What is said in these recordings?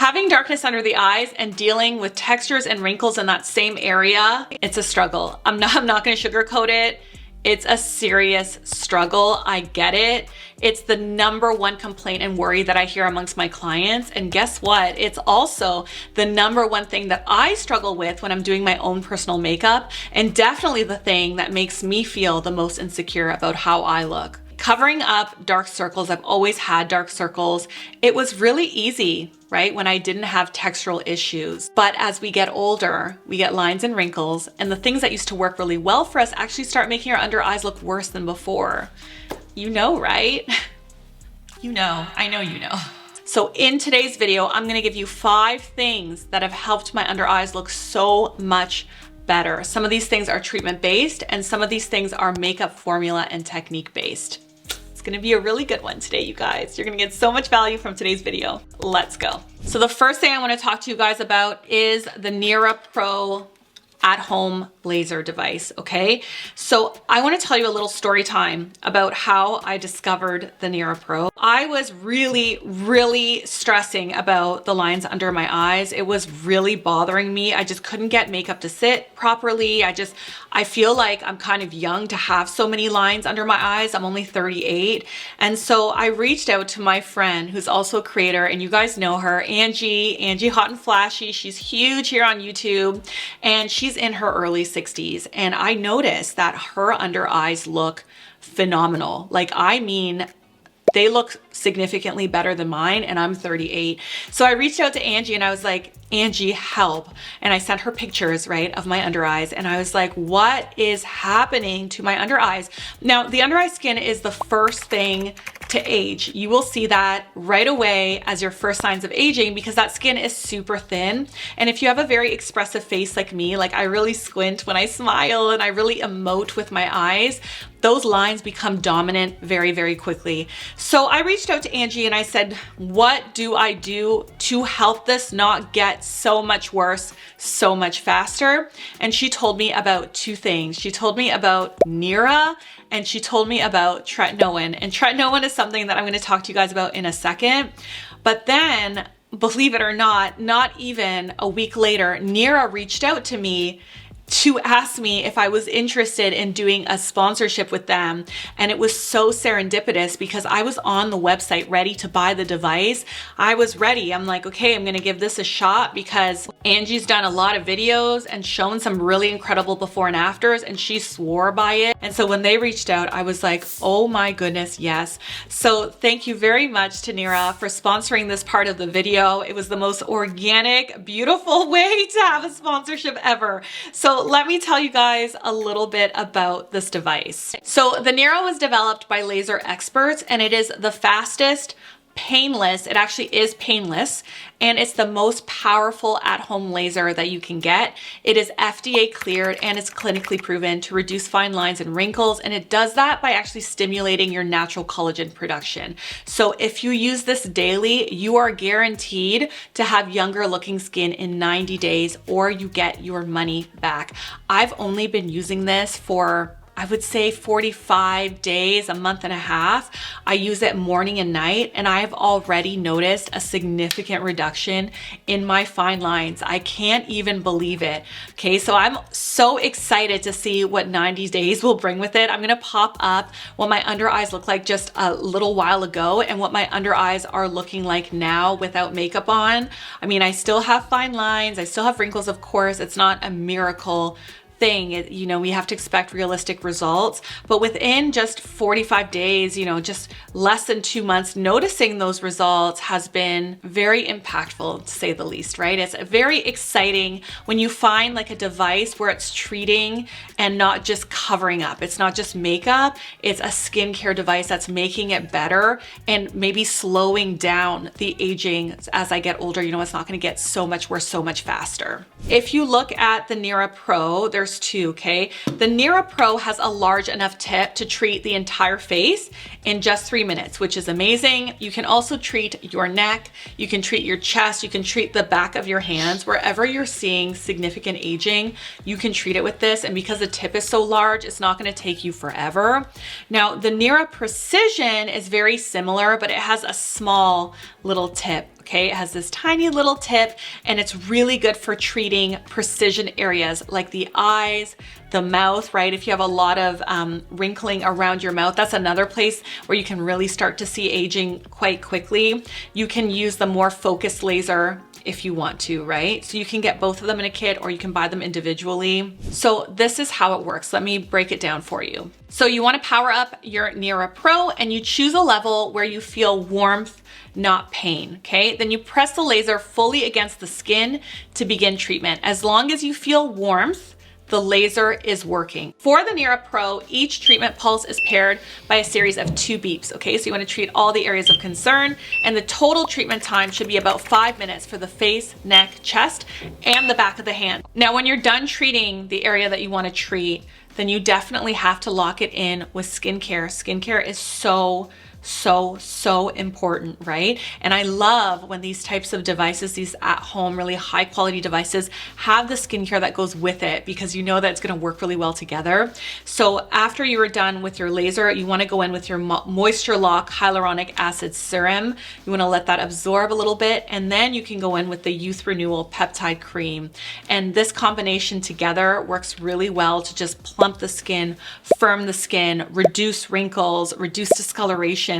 Having darkness under the eyes and dealing with textures and wrinkles in that same area, it's a struggle. I'm not gonna sugarcoat it. It's a serious struggle. I get it. It's the #1 complaint and worry that I hear amongst my clients. And guess what? It's also the #1 thing that I struggle with when I'm doing my own personal makeup, and definitely the thing that makes me feel the most insecure about how I look. Covering up dark circles, I've always had dark circles. It was really easy, right, when I didn't have textural issues. But as we get older, we get lines and wrinkles, and the things that used to work really well for us actually start making our under eyes look worse than before. You know, right? You know, I know you know. So in today's video, I'm gonna give you 5 things that have helped my under eyes look so much better. Some of these things are treatment-based, and some of these things are makeup formula and technique-based. It's gonna be a really good one today, you guys. You're gonna get so much value from today's video. Let's go. So the first thing I wanna talk to you guys about is the Nira Pro at-home laser device, okay? So I wanna tell you a little story time about how I discovered the Nira Pro. I was really stressing about the lines under my eyes. It was really bothering me. I just couldn't get makeup to sit properly. I feel like I'm kind of young to have so many lines under my eyes. I'm only 38. And so I reached out to my friend who's also a creator, and you guys know her, Angie Hot and Flashy. She's huge here on YouTube, and she's in her early 60s. And I noticed that her under eyes look phenomenal. Like, I mean, they look significantly better than mine, and I'm 38. So I reached out to Angie and I was like, Angie, help. And I sent her pictures, right, of my under eyes. And I was like, what is happening to my under eyes? Now, the under eye skin is the first thing to age. You will see that right away as your first signs of aging, because that skin is super thin. And if you have a very expressive face like me, like I really squint when I smile and I really emote with my eyes, those lines become dominant very quickly. So I reached out to Angie and I said, what do I do to help this not get so much worse, so much faster? And she told me about 2 things. She told me about Nira, and she told me about Tretinoin. And Tretinoin is something that I'm gonna talk to you guys about in a second. But then, believe it or not even a week later, Nira reached out to me to ask me if I was interested in doing a sponsorship with them. And it was so serendipitous because I was on the website ready to buy the device. I was ready. I'm like, okay, I'm gonna give this a shot because Angie's done a lot of videos and shown some really incredible before and afters, and she swore by it. And so when they reached out, I was like, oh my goodness, yes. So thank you very much to Nira for sponsoring this part of the video. It was the most organic, beautiful way to have a sponsorship ever. So let me tell you guys a little bit about this device. So the Nira was developed by laser experts, and it is the fastest, painless, it actually is painless, and it's the most powerful at-home laser that you can get. It is FDA cleared and it's clinically proven to reduce fine lines and wrinkles, and it does that by actually stimulating your natural collagen production. So if you use this daily, you are guaranteed to have younger looking skin in 90 days, or you get your money back. I've only been using this for, I would say, 45 days, a month and a half. I use it morning and night, and I've already noticed a significant reduction in my fine lines. I can't even believe it. Okay, so I'm so excited to see what 90 days will bring with it. I'm gonna pop up what my under eyes look like just a little while ago and what my under eyes are looking like now without makeup on. I mean, I still have fine lines, I still have wrinkles, of course. It's not a miracle thing. You know, we have to expect realistic results, but within just 45 days, you know, just less than 2 months, noticing those results has been very impactful, to say the least, right? It's very exciting when you find like a device where it's treating and not just covering up. It's not just makeup, it's a skincare device that's making it better and maybe slowing down the aging as I get older. You know, it's not gonna get so much worse so much faster. If you look at the Nira Pro, there's 2, okay? The Nira Pro has a large enough tip to treat the entire face in just 3 minutes, which is amazing. You can also treat your neck, you can treat your chest, you can treat the back of your hands. Wherever you're seeing significant aging, you can treat it with this. And because the tip is so large, it's not gonna take you forever. Now, the Nira Precision is very similar, but it has a small little tip, okay? It has this tiny little tip, and it's really good for treating precision areas like the eyes, the mouth, right? If you have a lot of wrinkling around your mouth, that's another place where you can really start to see aging quite quickly. You can use the more focused laser if you want to, right? So you can get both of them in a kit, or you can buy them individually. So this is how it works. Let me break it down for you. So you want to power up your Nira Pro, and you choose a level where you feel warmth, not pain, okay? Then you press the laser fully against the skin to begin treatment. As long as you feel warmth, the laser is working. For the Nira Pro, each treatment pulse is paired by a series of 2 beeps, okay? So you wanna treat all the areas of concern, and the total treatment time should be about 5 minutes for the face, neck, chest, and the back of the hand. Now, when you're done treating the area that you wanna treat, then you definitely have to lock it in with skincare. Skincare is so important, right? And I love when these types of devices, these at-home, really high quality devices, have the skincare that goes with it, because you know that it's gonna work really well together. So after you are done with your laser, you wanna go in with your Moisture Lock Hyaluronic Acid Serum. You wanna let that absorb a little bit, and then you can go in with the Youth Renewal Peptide Cream. And this combination together works really well to just plump the skin, firm the skin, reduce wrinkles, reduce discoloration,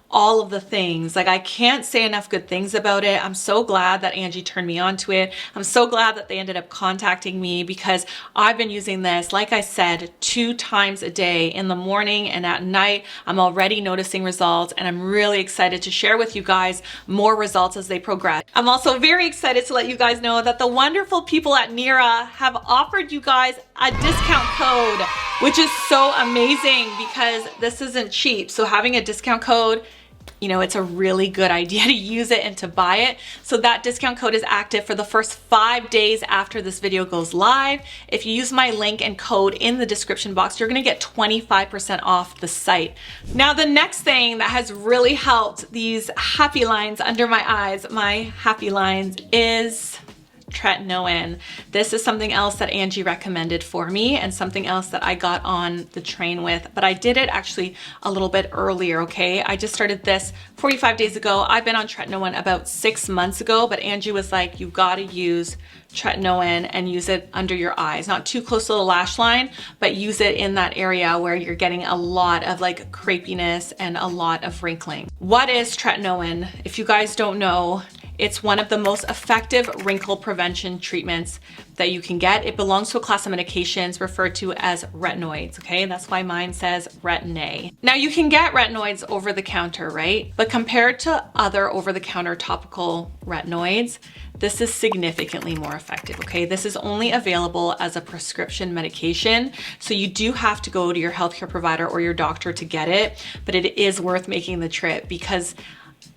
all of the things. Like, I can't say enough good things about it. I'm so glad that A.G.E turned me on to it. I'm so glad that they ended up contacting me, because I've been using this, like I said, 2 times a day, in the morning and at night. I'm already noticing results, and I'm really excited to share with you guys more results as they progress. I'm also very excited to let you guys know that the wonderful people at Nira have offered you guys a discount code, which is so amazing, because this isn't cheap. So having a discount code, you know, it's a really good idea to use it and to buy it. So that discount code is active for the first 5 days after this video goes live. If you use my link and code in the description box, you're gonna get 25% off the site. Now, the next thing that has really helped these happy lines under my eyes, my happy lines, is Tretinoin. This is something else that A.G.E recommended for me, and something else that I got on the train with, but I did it actually a little bit earlier, okay? I just started this 45 days ago. I've been on Tretinoin about 6 months ago, but A.G.E was like, you've got to use Tretinoin and use it under your eyes, not too close to the lash line, but use it in that area where you're getting a lot of like crepiness and a lot of wrinkling. What is Tretinoin? If you guys don't know, it's one of the most effective wrinkle prevention treatments that you can get. It belongs to a class of medications referred to as retinoids, okay? That's why mine says Retin-A. Now, you can get retinoids over the counter, right? But compared to other over-the-counter topical retinoids, this is significantly more effective, okay? This is only available as a prescription medication, so you do have to go to your healthcare provider or your doctor to get it, but it is worth making the trip, because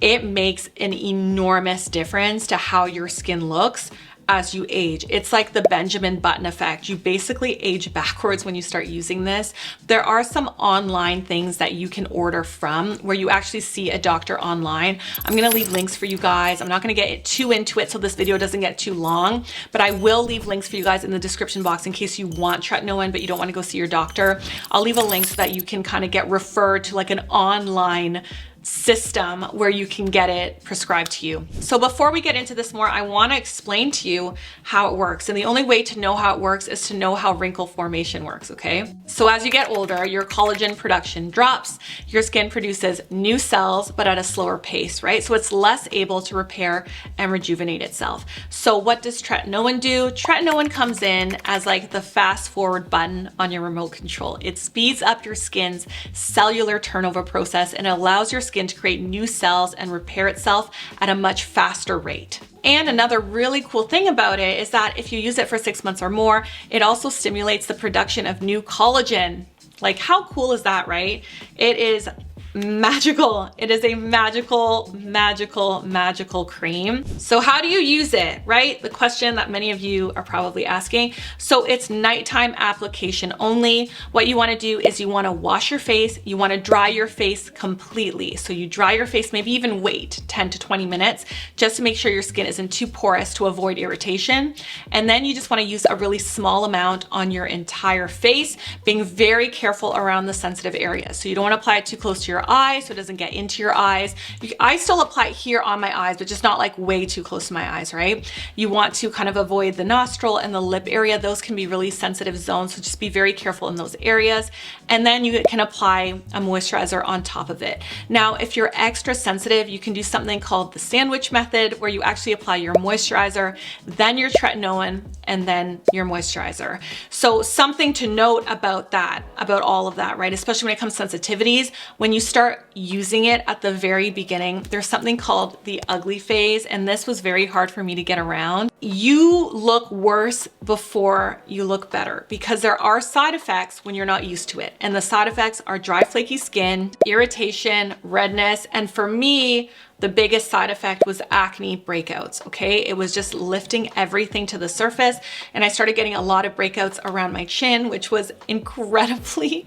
it makes an enormous difference to how your skin looks as you age. It's like the Benjamin Button effect. You basically age backwards when you start using this. There are some online things that you can order from where you actually see a doctor online. I'm gonna leave links for you guys. I'm not gonna get too into it so this video doesn't get too long, but I will leave links for you guys in the description box in case you want Tretinoin but you don't wanna go see your doctor. I'll leave a link so that you can kind of get referred to like an online system where you can get it prescribed to you. So before we get into this more, I want to explain to you how it works. And the only way to know how it works is to know how wrinkle formation works, okay? So as you get older, your collagen production drops, your skin produces new cells, but at a slower pace, right? So it's less able to repair and rejuvenate itself. So what does Tretinoin do? Tretinoin comes in as like the fast forward button on your remote control. It speeds up your skin's cellular turnover process and allows your skin to create new cells and repair itself at a much faster rate. And another really cool thing about it is that if you use it for 6 months or more, it also stimulates the production of new collagen. Like, how cool is that, right? It is magical. It is a magical, magical, magical cream. So how do you use it, right? The question that many of you are probably asking. So it's nighttime application only. What you want to do is you want to wash your face. You want to dry your face completely. So you dry your face, maybe even wait 10 to 20 minutes just to make sure your skin isn't too porous to avoid irritation. And then you just want to use a really small amount on your entire face, being very careful around the sensitive areas. So you don't want to apply it too close to your your eye so it doesn't get into your eyes. I still apply it here on my eyes, but just not like way too close to my eyes, right? You want to kind of avoid the nostril and the lip area. Those can be really sensitive zones, so just be very careful in those areas. And then you can apply a moisturizer on top of it. Now, if you're extra sensitive, you can do something called the sandwich method, where you actually apply your moisturizer, then your tretinoin, and then your moisturizer. So something to note about that, about all of that, right? Especially when it comes to sensitivities, when you start using it at the very beginning, there's something called the ugly phase, and this was very hard for me to get around. You look worse before you look better, because there are side effects when you're not used to it. And the side effects are dry, flaky skin, irritation, redness, and for me, the biggest side effect was acne breakouts, okay? It was just lifting everything to the surface, and I started getting a lot of breakouts around my chin, which was incredibly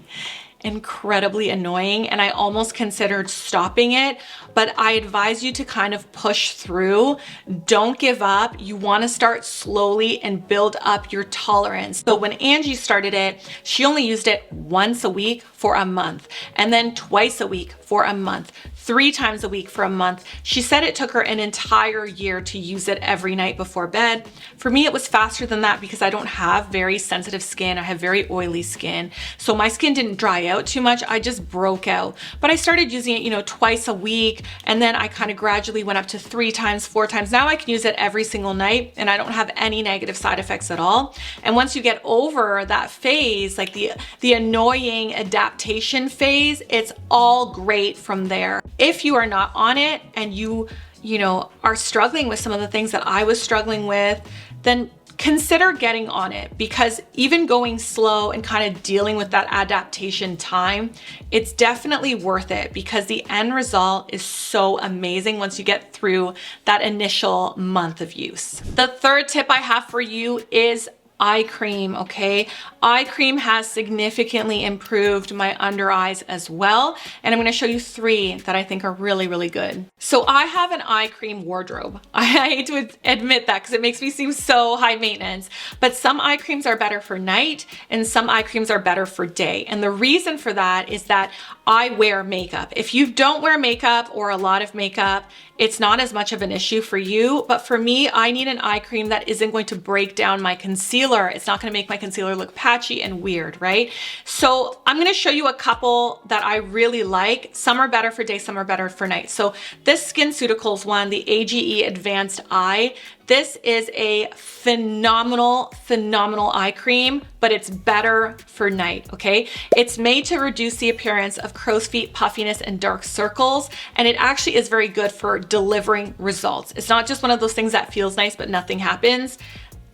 annoying, and I almost considered stopping it, but I advise you to kind of push through. Don't give up. You want to start slowly and build up your tolerance. So when Angie started it, she only used it once a week for a month, and then twice a week for a month, 3 times a week for a month. She said it took her an entire year to use it every night before bed. For me, it was faster than that because I don't have very sensitive skin. I have very oily skin. So my skin didn't dry out too much. I just broke out. But I started using it, you know, twice a week. And then I kind of gradually went up to 3 times, 4 times. Now I can use it every single night and I don't have any negative side effects at all. And once you get over that phase, like the annoying adaptation phase, it's all great from there. If you are not on it and you know, are struggling with some of the things that I was struggling with, then consider getting on it, because even going slow and kind of dealing with that adaptation time, it's definitely worth it, because the end result is so amazing once you get through that initial month of use. The third tip I have for you is eye cream, okay? Eye cream has significantly improved my under eyes as well, and I'm going to show you 3 that I think are really, really good. So I have an eye cream wardrobe. I hate to admit that because it makes me seem so high maintenance, but some eye creams are better for night and some eye creams are better for day. And the reason for that is that I wear makeup. If you don't wear makeup or a lot of makeup, it's not as much of an issue for you, but for me, I need an eye cream that isn't going to break down my concealer. It's not going to make my concealer look patchy and weird, right? So I'm going to show you a couple that I really like. Some are better for day, some are better for night. So this SkinCeuticals one, the A.G.E Advanced Eye, this is a phenomenal eye cream, but it's better for night, okay? It's made to reduce the appearance of crow's feet, puffiness, and dark circles, and it actually is very good for delivering results. It's not just one of those things that feels nice, but nothing happens.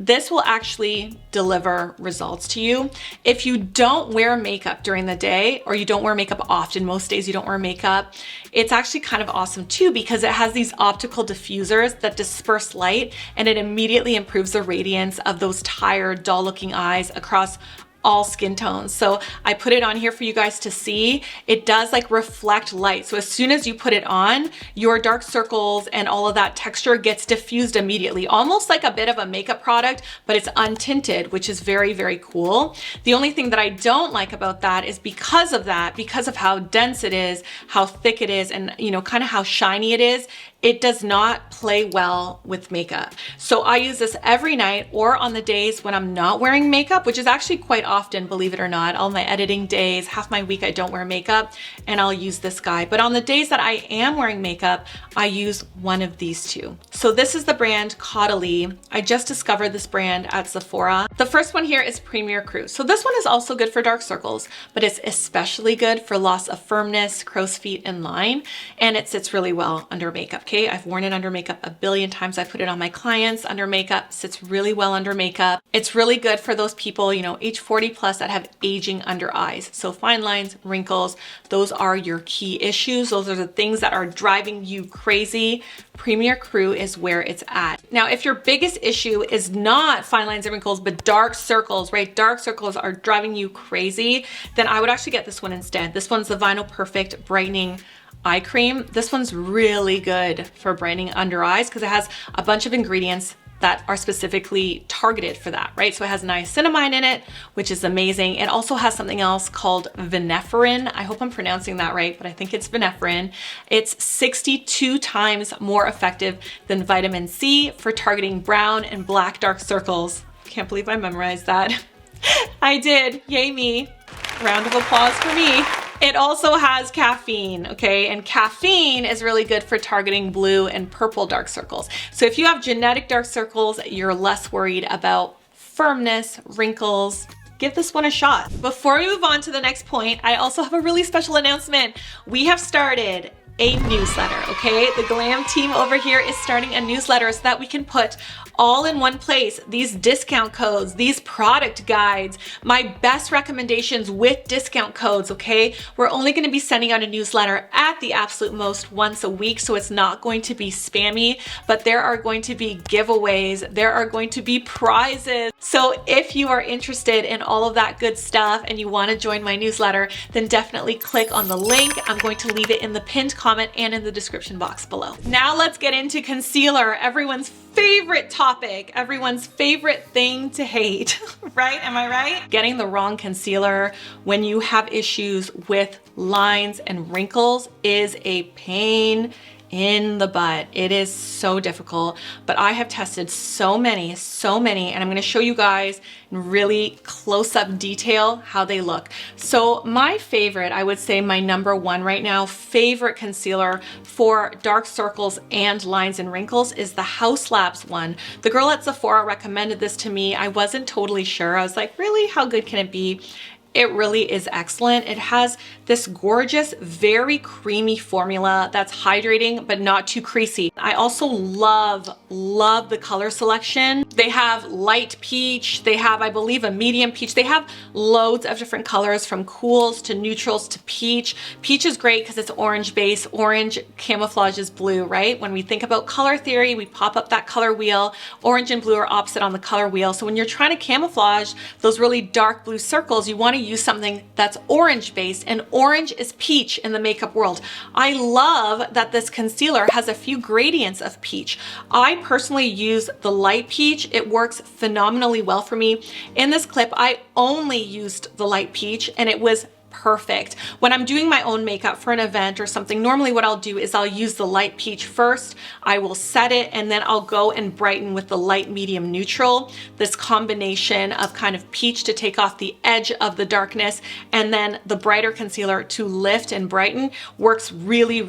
This will actually deliver results to you. If you don't wear makeup during the day, or you don't wear makeup often, most days you don't wear makeup, it's actually kind of awesome too, because it has these optical diffusers that disperse light, and it immediately improves the radiance of those tired, dull looking eyes across all skin tones. So I put it on here for you guys to see. It does like reflect light. So as soon as you put it on, your dark circles and all of that texture gets diffused immediately, almost like a bit of a makeup product, but it's untinted, which is very, very cool. The only thing that I don't like about that is because of how dense it is, how thick it is, and you know, kind of how shiny it is, it does not play well with makeup. So I use this every night or on the days when I'm not wearing makeup, which is actually quite often, believe it or not. All my editing days, half my week I don't wear makeup, and I'll use this guy. But on the days that I am wearing makeup, I use one of these 2. So this is the brand Caudalie. I just discovered this brand at Sephora. The first one here is Premier Crew. So this one is also good for dark circles, but it's especially good for loss of firmness, crow's feet, and line, and it sits really well under makeup. Okay, I've worn it under makeup a billion times. I put it on my clients under makeup, sits really well under makeup. It's really good for those people, you know, age 40 plus that have aging under eyes. So fine lines, wrinkles, those are your key issues. Those are the things that are driving you crazy. Premier Crew is where it's at. Now, if your biggest issue is not fine lines and wrinkles, but dark circles, right? Dark circles are driving you crazy, then I would actually get this one instead. This one's the Vinyl Perfect Brightening Eye Cream. This one's really good for brightening under eyes because it has a bunch of ingredients that are specifically targeted for that, right? So it has niacinamide in it, which is amazing. It also has something else called vinephrine. I hope I'm pronouncing that right, but I think it's vinephrine. It's 62 times more effective than vitamin C for targeting brown and black dark circles. Can't believe I memorized that. I did, yay me. Round of applause for me. It also has caffeine, okay? And caffeine is really good for targeting blue and purple dark circles. So if you have genetic dark circles, you're less worried about firmness, wrinkles, give this one a shot. Before we move on to the next point, I also have a really special announcement. We have started a newsletter, okay? The Glam team over here is starting a newsletter so that we can put all in one place these discount codes, these product guides, my best recommendations with discount codes, okay? We're only gonna be sending out a newsletter at the absolute most once a week, so it's not going to be spammy, but there are going to be giveaways, there are going to be prizes. So if you are interested in all of that good stuff and you wanna join my newsletter, then definitely click on the link. I'm going to leave it in the pinned comment and in the description box below. Now let's get into concealer, everyone's favorite topic, everyone's favorite thing to hate, right? Am I right? Getting the wrong concealer when you have issues with lines and wrinkles is a pain in the butt. It is so difficult, but I have tested so many, and I'm gonna show you guys in really close-up detail how they look. So my favorite, I would say my number one right now, favorite concealer for dark circles and lines and wrinkles is the Haus Labs one. The girl at Sephora recommended this to me. I wasn't totally sure. I was like, really? How good can it be? It really is excellent. It has this gorgeous, very creamy formula that's hydrating, but not too creasy. I also love the color selection. They have light peach, they have, I believe, a medium peach. They have loads of different colors from cools to neutrals to peach. Peach is great because it's orange base. Orange camouflages blue, right? When we think about color theory, we pop up that color wheel. Orange and blue are opposite on the color wheel. So when you're trying to camouflage those really dark blue circles, you want to use something that's orange based, and orange is peach in the makeup world. I love that this concealer has a few gradients of peach. I personally use the light peach. It works phenomenally well for me. In this clip, I only used the light peach and it was perfect. When I'm doing my own makeup for an event or something, normally what I'll do is I'll use the light peach first, I will set it, and then I'll go and brighten with the light medium neutral. This combination of kind of peach to take off the edge of the darkness and then the brighter concealer to lift and brighten works really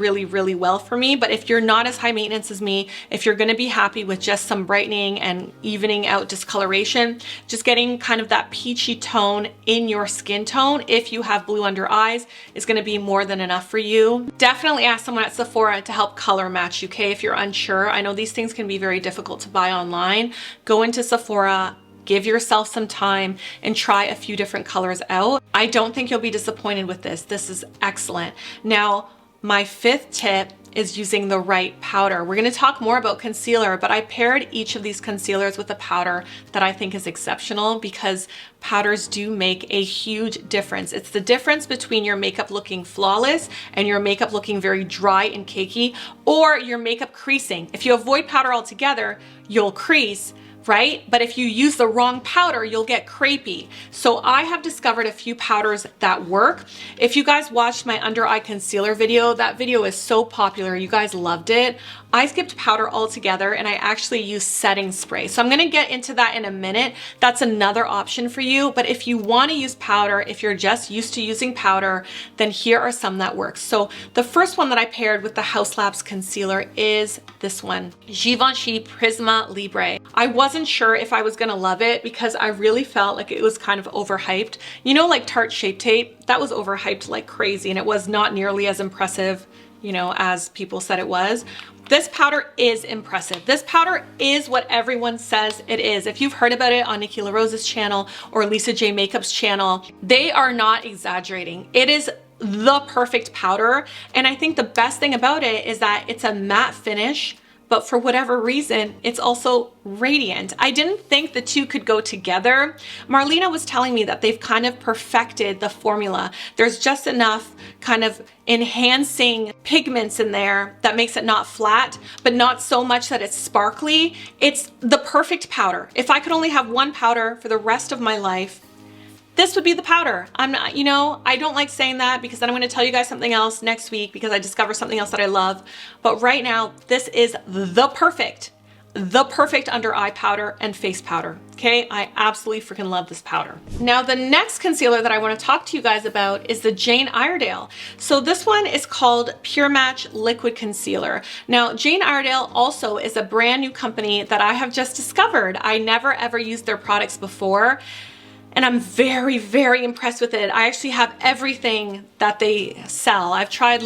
well for me. But if you're not as high maintenance as me, if you're gonna be happy with just some brightening and evening out discoloration, just getting kind of that peachy tone in your skin tone, if you have blue under eyes, is going to be more than enough for you. Definitely ask someone at Sephora to help color match you, okay? If you're unsure, I know these things can be very difficult to buy online. Go into Sephora, give yourself some time and try a few different colors out. I don't think you'll be disappointed with this. This is excellent. Now, my fifth tip is using the right powder. We're gonna talk more about concealer, but I paired each of these concealers with a powder that I think is exceptional because powders do make a huge difference. It's the difference between your makeup looking flawless and your makeup looking very dry and cakey, or your makeup creasing. If you avoid powder altogether, you'll crease, right? But if you use the wrong powder, you'll get crepey. So I have discovered a few powders that work. If you guys watched my under eye concealer video, that video is so popular. You guys loved it. I skipped powder altogether and I actually use setting spray. So I'm gonna get into that in a minute. That's another option for you. But if you wanna use powder, if you're just used to using powder, then here are some that work. So the first one that I paired with the Haus Labs concealer is this one, Givenchy Prisme Libre. I wasn't sure if I was gonna love it because I really felt like it was kind of overhyped. You know, like Tarte Shape Tape, that was overhyped like crazy and it was not nearly as impressive, you know, as people said it was. This powder is impressive. This powder is what everyone says it is. If you've heard about it on Nikki LaRose's channel or Lisa J Makeup's channel, they are not exaggerating. It is the perfect powder. And I think the best thing about it is that it's a matte finish, but for whatever reason, it's also radiant. I didn't think the two could go together. Marlena was telling me that they've kind of perfected the formula. There's just enough kind of enhancing pigments in there that makes it not flat, but not so much that it's sparkly. It's the perfect powder. If I could only have one powder for the rest of my life, this would be the powder. I'm not, you know, I don't like saying that because then I'm going to tell you guys something else next week because I discover something else that I love. But right now, this is the perfect under eye powder and face powder. Okay, I absolutely freaking love this powder. Now, the next concealer that I want to talk to you guys about is the Jane Iredale. So this one is called Pure Match Liquid Concealer. Now, Jane Iredale also is a brand new company that I have just discovered. I never ever used their products before, and I'm very, very impressed with it. I actually have everything that they sell. I've tried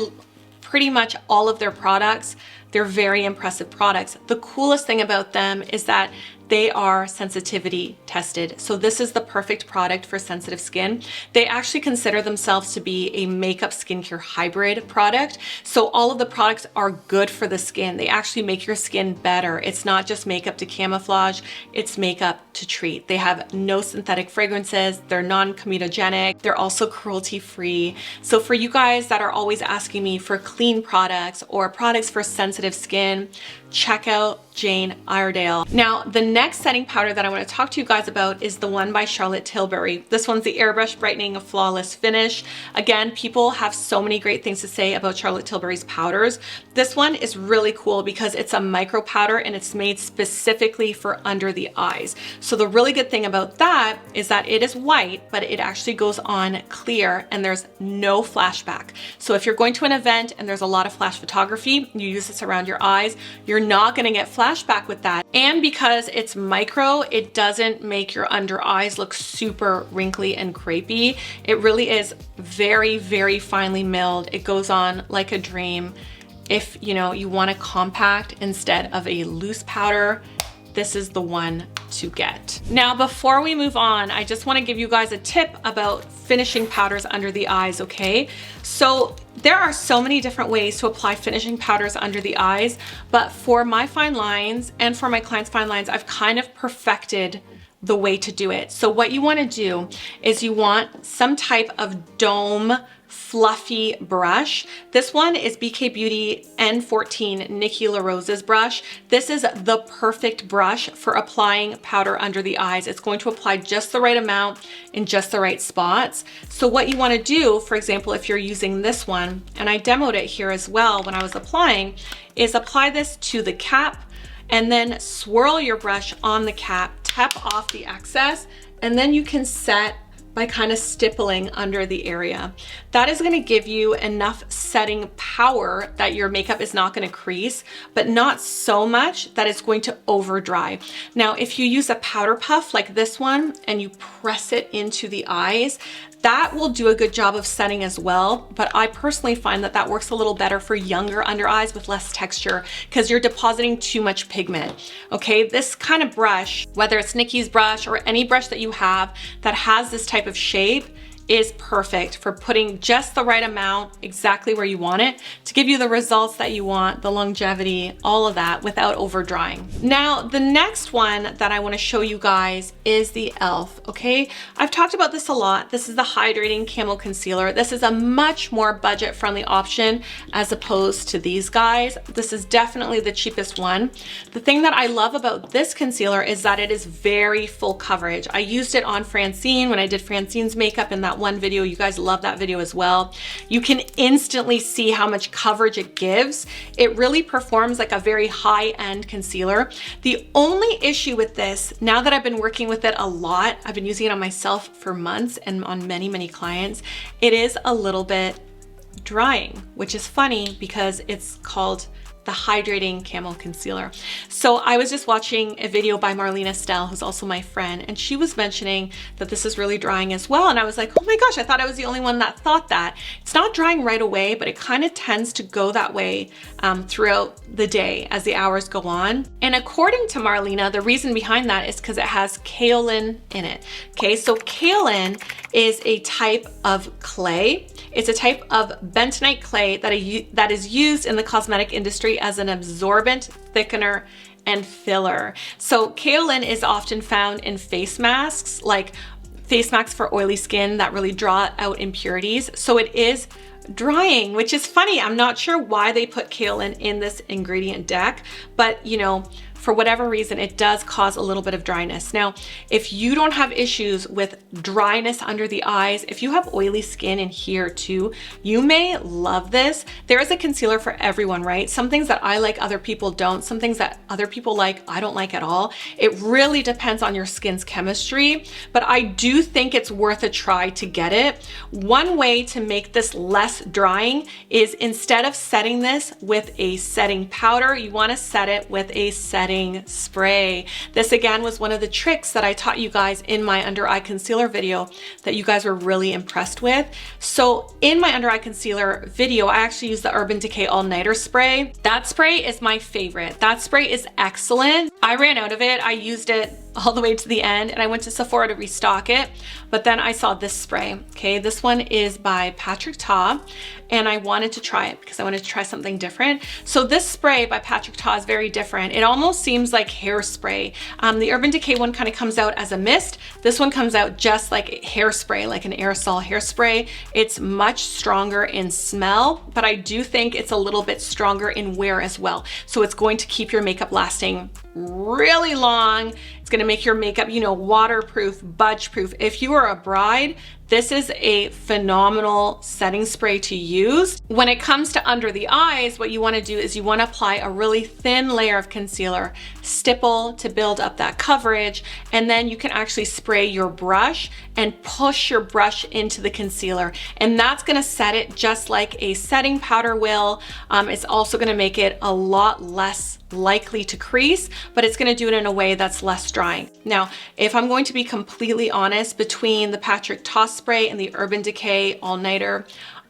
pretty much all of their products. They're very impressive products. The coolest thing about them is that they are sensitivity tested. So this is the perfect product for sensitive skin. They actually consider themselves to be a makeup skincare hybrid product. So all of the products are good for the skin. They actually make your skin better. It's not just makeup to camouflage, it's makeup to treat. They have no synthetic fragrances. They're non-comedogenic. They're also cruelty-free. So for you guys that are always asking me for clean products or products for sensitive skin, check out Jane Iredale. Now, the next setting powder that I want to talk to you guys about is the one by Charlotte Tilbury. This one's the Airbrush Brightening Flawless Finish. Again, people have so many great things to say about Charlotte Tilbury's powders. This one is really cool because it's a micro powder and it's made specifically for under the eyes. So the really good thing about that is that it is white, but it actually goes on clear and there's no flashback. So if you're going to an event and there's a lot of flash photography, you use this around your eyes, you're not going to get flashback with that. And because it's micro, it doesn't make your under eyes look super wrinkly and crepey. It really is very, very finely milled. It goes on like a dream. If you know you want a compact instead of a loose powder, this is the one to get. Now, before we move on, I just want to give you guys a tip about finishing powders under the eyes, okay? So there are so many different ways to apply finishing powders under the eyes, but for my fine lines and for my clients' fine lines, I've kind of perfected the way to do it. So what you want to do is you want some type of dome fluffy brush. This one is BK Beauty N14 Nikki LaRose's brush. This is the perfect brush for applying powder under the eyes. It's going to apply just the right amount in just the right spots. So what you want to do, for example, if you're using this one, and I demoed it here as well when I was applying, is apply this to the cap and then swirl your brush on the cap, tap off the excess, and then you can set by kind of stippling under the area. That is gonna give you enough setting power that your makeup is not gonna crease, but not so much that it's going to over dry. Now, if you use a powder puff like this one and you press it into the eyes, that will do a good job of setting as well, but I personally find that that works a little better for younger under eyes with less texture because you're depositing too much pigment. Okay, this kind of brush, whether it's Nikki's brush or any brush that you have that has this type of shape, is perfect for putting just the right amount exactly where you want it to give you the results that you want, the longevity, all of that without over drying. Now, the next one that I want to show you guys is the E.L.F. Okay, I've talked about this a lot. This is the Hydrating Camo Concealer. This is a much more budget-friendly option as opposed to these guys. This is definitely the cheapest one. The thing that I love about this concealer is that it is very full coverage. I used it on Francine when I did Francine's makeup in that one video. You guys love that video as well. You can instantly see how much coverage it gives. It really performs like a very high-end concealer. The only issue with this, now that I've been working with it a lot, I've been using it on myself for months and on many, many clients, it is a little bit drying, which is funny because it's called the Hydrating Camo Concealer. So I was just watching a video by Marlena Stell, who's also my friend, and she was mentioning that this is really drying as well. And I was like, oh my gosh, I thought I was the only one that thought that. It's not drying right away, but it kind of tends to go that way throughout the day as the hours go on. And according to Marlena, the reason behind that is because it has kaolin in it. Okay, so kaolin is a type of clay. It's a type of bentonite clay that is used in the cosmetic industry as an absorbent, thickener, and filler. So kaolin is often found in face masks, like face masks for oily skin that really draw out impurities. So it is drying, which is funny. I'm not sure why they put kaolin in this ingredient deck, but you know, for whatever reason, it does cause a little bit of dryness. Now, if you don't have issues with dryness under the eyes, if you have oily skin in here too, you may love this. There is a concealer for everyone, right? Some things that I like, other people don't. Some things that other people like, I don't like at all. It really depends on your skin's chemistry, but I do think it's worth a try to get it. One way to make this less drying is, instead of setting this with a setting powder, you want to set it with a setting spray. This again was one of the tricks that I taught you guys in my under eye concealer video that you guys were really impressed with. So in my under eye concealer video, I actually used the Urban Decay All Nighter spray. That spray is my favorite. That spray is excellent. I ran out of it. I used it all the way to the end and I went to Sephora to restock it, but then I saw this spray. Okay, this one is by Patrick Starr and I wanted to try it because I wanted to try something different. So this spray by Patrick Starr is very different. It almost seems like hairspray. The Urban Decay one kind of comes out as a mist. This one comes out just like hairspray, like an aerosol hairspray. It's much stronger in smell, but I do think it's a little bit stronger in wear as well. So it's going to keep your makeup lasting really long. It's gonna make your makeup, you know, waterproof, budge proof. If you are a bride, this is a phenomenal setting spray to use. When it comes to under the eyes, what you wanna do is you wanna apply a really thin layer of concealer, stipple to build up that coverage, and then you can actually spray your brush and push your brush into the concealer. And that's gonna set it just like a setting powder will. It's also gonna make it a lot less likely to crease, but it's gonna do it in a way that's less drying. Now, if I'm going to be completely honest, between the Patrick Starr spray and the Urban Decay All Nighter,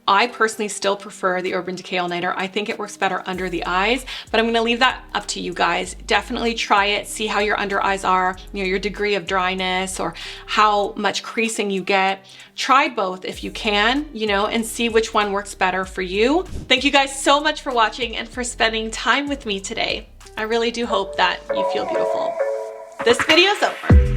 I personally still prefer the Urban Decay All Nighter. I think it works better under the eyes, but I'm gonna leave that up to you guys. Definitely try it, see how your under eyes are, you know, your degree of dryness or how much creasing you get. Try both if you can, you know, and see which one works better for you. Thank you guys so much for watching and for spending time with me today. I really do hope that you feel beautiful. This video's over.